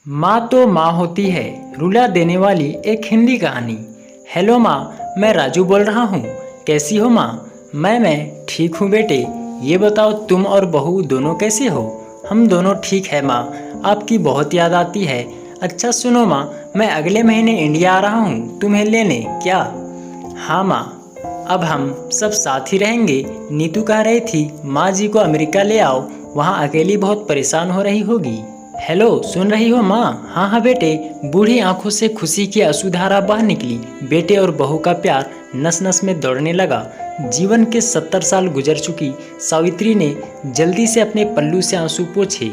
माँ तो माँ होती है, रुला देने वाली एक हिंदी कहानी। हेलो माँ, मैं राजू बोल रहा हूँ। कैसी हो माँ? मैं ठीक हूँ बेटे। ये बताओ तुम और बहू दोनों कैसे हो? हम दोनों ठीक है माँ, आपकी बहुत याद आती है। अच्छा सुनो माँ, मैं अगले महीने इंडिया आ रहा हूँ तुम्हें लेने, क्या? हाँ माँ, अब हम सब साथ ही रहेंगे। नीतू कह रही थी माँ जी को अमेरिका ले आओ, वहाँ अकेली बहुत परेशान हो रही होगी। हेलो, सुन रही हो माँ? हाँ हाँ बेटे। बूढ़ी आंखों से खुशी की अश्रुधारा बह निकली। बेटे और बहू का प्यार नस नस में दौड़ने लगा। जीवन के 70 साल गुजर चुकी सावित्री ने जल्दी से अपने पल्लू से आंसू पोंछे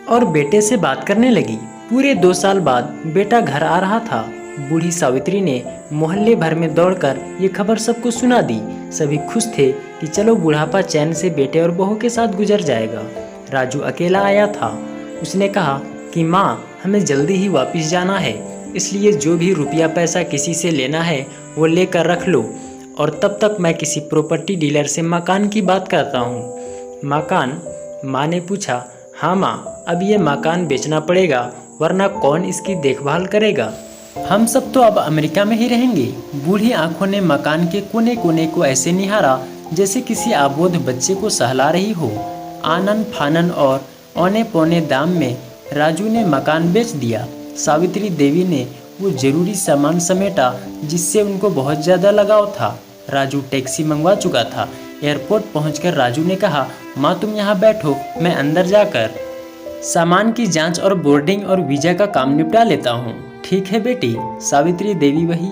और बेटे से बात करने लगी। पूरे 2 साल बाद बेटा घर आ रहा था। बूढ़ी सावित्री ने मोहल्ले भर में दौड़कर ये खबर सबको सुना दी। सभी खुश थे कि चलो बुढ़ापा चैन से बेटे और बहू के साथ गुजर जाएगा। राजू अकेला आया था। उसने कहा कि माँ, हमें जल्दी ही वापस जाना है, इसलिए जो भी रुपया पैसा किसी से लेना है वो लेकर रख लो, और तब तक मैं किसी प्रॉपर्टी डीलर से मकान की बात करता हूँ। मकान? माँ ने पूछा। हाँ माँ, अब ये मकान बेचना पड़ेगा, वरना कौन इसकी देखभाल करेगा? हम सब तो अब अमेरिका में ही रहेंगे। बूढ़ी आंखों ने मकान के कोने कोने को ऐसे निहारा जैसे किसी अबोध बच्चे को सहला रही हो। आनन फानन और औने पौने दाम में राजू ने मकान बेच दिया। सावित्री देवी ने वो जरूरी सामान समेटा जिससे उनको बहुत ज़्यादा लगाव था। राजू टैक्सी मंगवा चुका था। एयरपोर्ट पहुंचकर राजू ने कहा, माँ तुम यहाँ बैठो, मैं अंदर जाकर सामान की जांच और बोर्डिंग और वीज़ा का काम निपटा लेता हूँ। ठीक है बेटी। सावित्री देवी वही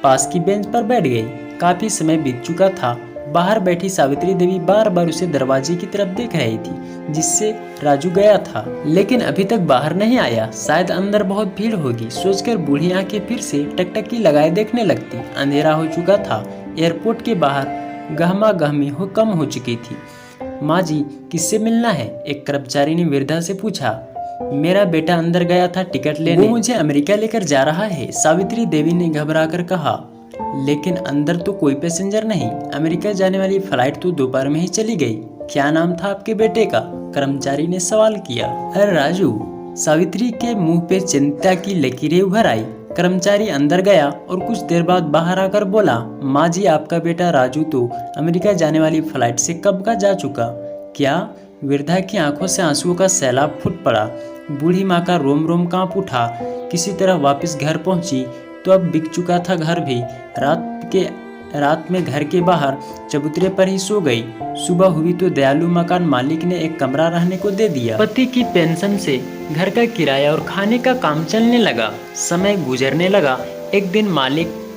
पास की बेंच पर बैठ गई। काफ़ी समय बीत चुका था। बाहर बैठी सावित्री देवी बार बार उसे दरवाजे की तरफ देख रही थी जिससे राजू गया था, लेकिन अभी तक बाहर नहीं आया। शायद अंदर बहुत भीड़ होगी सोचकर बूढ़ी आंखें फिर से टकटकी लगाए देखने लगती। अंधेरा हो चुका था। एयरपोर्ट के बाहर गहमा गहमी हो कम हो चुकी थी। माँ जी, किससे मिलना है? एक कर्मचारी ने वृद्धा से पूछा। मेरा बेटा अंदर गया था टिकट लेने, वो मुझे अमेरिका लेकर जा रहा है, सावित्री देवी ने घबराकर कहा। लेकिन अंदर तो कोई पैसेंजर नहीं। अमेरिका जाने वाली फ्लाइट तो दोपहर में ही चली गई। क्या नाम था आपके बेटे का? कर्मचारी ने सवाल किया। अरे राजू। सावित्री के मुंह पे चिंता की लकीरें उभर आई। कर्मचारी अंदर गया और कुछ देर बाद बाहर आकर बोला, माँ जी, आपका बेटा राजू तो अमेरिका जाने वाली फ्लाइट से कब का जा चुका। क्या? वृद्धा की आंखों से आंसुओं का सैलाब फूट पड़ा। बूढ़ी माँ का रोम रोम कांप उठा। किसी तरह वापस घर पहुंची तो अब बिक चुका था घर भी। रात में घर के बाहर चबूतरे पर ही सो गई। सुबह हुई तो दयालु मकान मालिक ने एक कमरा रहने को दे दिया। पति की पेंशन से घर का किराया और खाने का काम चलने लगा। समय गुजरने लगा। एक दिन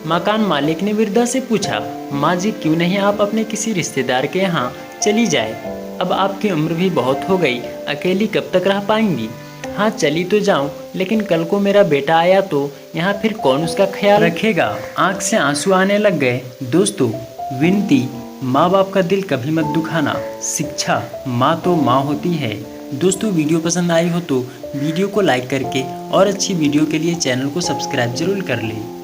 मकान मालिक ने वृद्धा से पूछा, माँ जी, क्यों नहीं आप अपने किसी रिश्तेदार के यहाँ चली जाए? अब आपकी उम्र भी बहुत हो गई, अकेली कब तक रह पाएंगी? हाँ, चली तो जाऊं, लेकिन कल को मेरा बेटा आया तो यहाँ फिर कौन उसका ख्याल रखेगा? आंख से आंसू आने लग गए। दोस्तों, विनती, माँ बाप का दिल कभी मत दुखाना। शिक्षा, माँ तो माँ होती है। दोस्तों, वीडियो पसंद आई हो तो वीडियो को लाइक करके और अच्छी वीडियो के लिए चैनल को सब्सक्राइब जरूर कर लें।